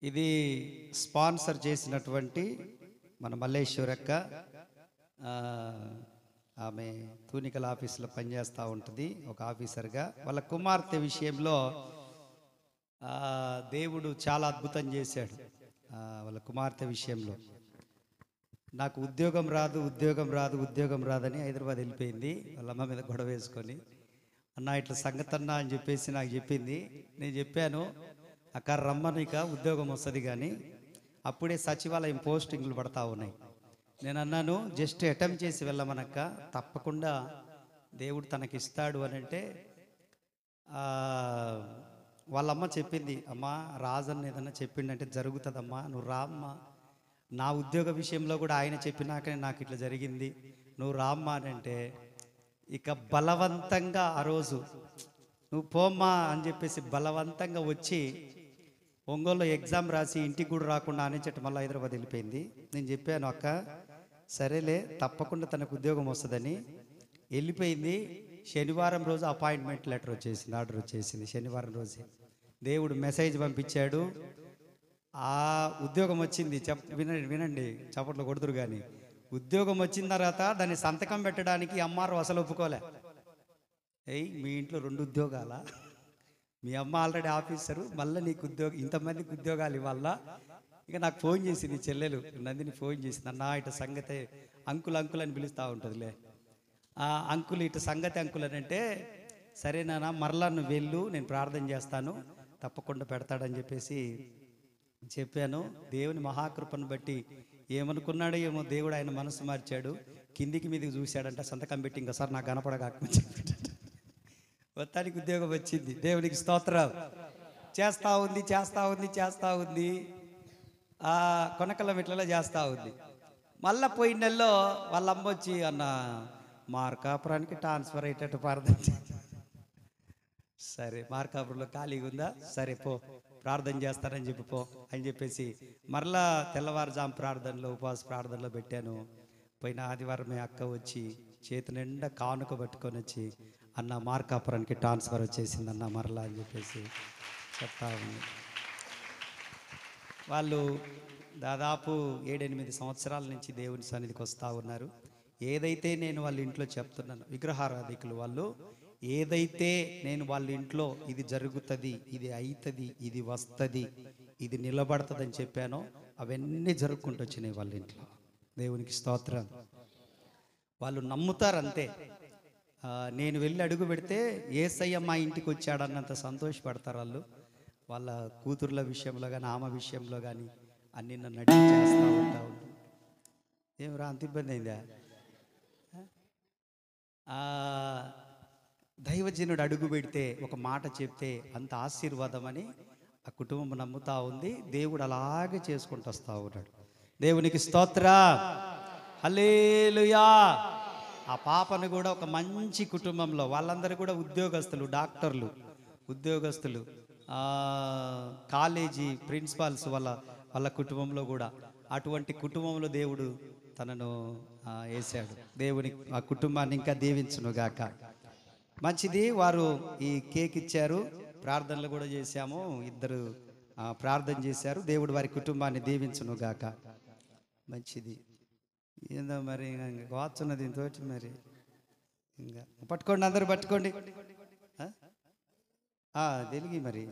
ఇది స్పాన్సర్ చేసినటువంటి మన మల్లేశ్వరక్క. ఆమె తూనికల ఆఫీసులో పనిచేస్తూ ఉంటుంది ఒక ఆఫీసర్గా. వాళ్ళ కుమార్తె విషయంలో దేవుడు చాలా అద్భుతం చేశాడు. వాళ్ళ కుమార్తె విషయంలో నాకు ఉద్యోగం రాదు ఉద్యోగం రాదు ఉద్యోగం రాదని హైదరాబాద్ వెళ్ళిపోయింది. వాళ్ళ అమ్మ మీద గొడవ వేసుకొని, అన్న ఇట్లా సంగతన్నా అని చెప్పేసి నాకు చెప్పింది. నేను చెప్పాను, అక్క రమ్మనిక ఉద్యోగం వస్తుంది కానీ అప్పుడే సచివాలయం పోస్టింగ్లు పడతా ఉన్నాయి. నేను అన్నాను జస్ట్ అటెంప్ట్ చేసి వెళ్ళమనక్క, తప్పకుండా దేవుడు తనకిస్తాడు అని అంటే వాళ్ళమ్మ చెప్పింది, అమ్మ రాజన్న ఏదన్నా చెప్పిండంటే జరుగుతుందమ్మా, నువ్వు రామ్మా, నా ఉద్యోగ విషయంలో కూడా ఆయన చెప్పినాకనే నాకు ఇట్లా జరిగింది, నువ్వు రామ్మా అని అంటే ఇక బలవంతంగా ఆ రోజు నువ్వు పోమ్మా అని చెప్పేసి బలవంతంగా వచ్చి ఒంగోలులో ఎగ్జామ్ రాసి ఇంటికి కూడా రాకుండా అనేచెట్టు మళ్ళీ హైదరాబాద్ వెళ్ళిపోయింది. నేను చెప్పాను, అక్క సరేలే తప్పకుండా తనకు ఉద్యోగం వస్తుందని వెళ్ళిపోయింది. శనివారం రోజు అపాయింట్మెంట్ లెటర్ వచ్చేసింది, ఆర్డర్ వచ్చేసింది. శనివారం రోజే దేవుడు మెసేజ్ పంపించాడు, ఆ ఉద్యోగం వచ్చింది. వినండి చప్పట్లు కొడుతురు కానీ ఉద్యోగం వచ్చిన తర్వాత దాన్ని సంతకం పెట్టడానికి అమ్మారు అసలు ఒప్పుకోలే. మీ ఇంట్లో 2 ఉద్యోగాలా? మీ అమ్మ ఆల్రెడీ ఆఫీసరు, మళ్ళీ నీకు ఉద్యోగం, ఇంతమందికి ఉద్యోగాలు ఇవ్వాలా? ఇక నాకు ఫోన్ చేసింది చెల్లెలు నందిని, ఫోన్ చేసింది, అన్న ఇట సంగతే అంకుల్ అంకుల్ అని పిలుస్తూ ఉంటుందిలే, అంకుల్ ఇటు సంగతి అంకుల్ అని అంటే, సరేనా మరలా నువ్వు వెళ్ళు, నేను ప్రార్థన చేస్తాను, తప్పకుండా పెడతాడని చెప్పేసి చెప్పాను. దేవుని మహాకృపను బట్టి ఏమనుకున్నాడో ఏమో దేవుడు ఆయన మనసు మార్చాడు, కిందికి మీదికి చూశాడంట, సంతకం పెట్టి ఇంకోసారి నాకు కనపడగాకమని చెప్పాడు. మొత్తానికి ఉద్యోగం వచ్చింది. దేవునికి స్తోత్రం. చేస్తూ ఉంది చేస్తూ ఉంది చేస్తూ ఉంది, కొనకల మెట్లలో చేస్తూ ఉంది. మళ్ళీ పోయిన నెలలో వాళ్ళ అమ్మ వచ్చి, అన్న మార్కాపురానికి ట్రాన్స్ఫర్ అయ్యేటట్టు ప్రార్థన. సరే మార్కాపురంలో ఖాళీగా ఉందా, సరే పో ప్రార్థన చేస్తారని చెప్పి పో అని చెప్పేసి మరలా తెల్లవారుజాము ప్రార్థనలో ఉపవాస ప్రార్థనలో పెట్టాను. పోయిన ఆదివారమే అక్క వచ్చి చేతి నిండా కానుక పట్టుకొని వచ్చి, అన్న మార్కాపురానికి ట్రాన్స్ఫర్ వచ్చేసిందన్న మరలా అని చెప్పేసి చెప్తా ఉంది. వాళ్ళు దాదాపు 7-8 సంవత్సరాల నుంచి దేవుని సన్నిధికి వస్తూ ఉన్నారు. ఏదైతే నేను వాళ్ళ ఇంట్లో చెప్తున్నాను, విగ్రహారాధికులు వాళ్ళు, ఏదైతే నేను వాళ్ళ ఇంట్లో ఇది జరుగుతుంది, ఇది అవుతుంది, ఇది వస్తుంది, ఇది నిలబడుతుంది అని చెప్పానో అవన్నీ జరుపుకుంటూ వచ్చినాయి వాళ్ళ ఇంట్లో. దేవునికి స్తోత్రం. వాళ్ళు నమ్ముతారు అంతే. నేను వెళ్ళి అడుగు పెడితే యేసయ్య మా ఇంటికి వచ్చాడన్నంత సంతోషపడతారు వాళ్ళు. వాళ్ళ కూతుర్ల విషయంలో కానీ ఆమె విషయంలో కానీ అన్ని నన్ను అడిగి చేస్తూ ఉంటా. ఏమరా అంత ఇబ్బంది అయిందా? దైవజనుడు అడుగు పెడితే ఒక మాట చెప్తే అంత ఆశీర్వాదం అని ఆ కుటుంబం నమ్ముతా ఉంది. దేవుడు అలాగే చేసుకుంటూ వస్తూ ఉన్నాడు. దేవునికి స్తోత్రం, హల్లెలూయా. ఆ పాపను కూడా ఒక మంచి కుటుంబంలో, వాళ్ళందరూ కూడా ఉద్యోగస్తులు, డాక్టర్లు, ఉద్యోగస్తులు, కాలేజీ ప్రిన్సిపాల్స్, వాళ్ళ కుటుంబంలో కూడా అటువంటి కుటుంబంలో దేవుడు తనను వేశాడు. దేవుని ఆ కుటుంబాన్ని ఇంకా దీవించునుగాక. మంచిది. వారు ఈ కేక్ ఇచ్చారు, ప్రార్థనలు కూడా చేశాము, ఇద్దరు ప్రార్థన చేశారు. దేవుడు వారి కుటుంబాన్ని దీవించునుగాక. మంచిది. ఏందో మరి వాచున్నది ఇంతో మరి ఇంకా పట్టుకోండి, అందరూ పట్టుకోండి. తెలుగు మరి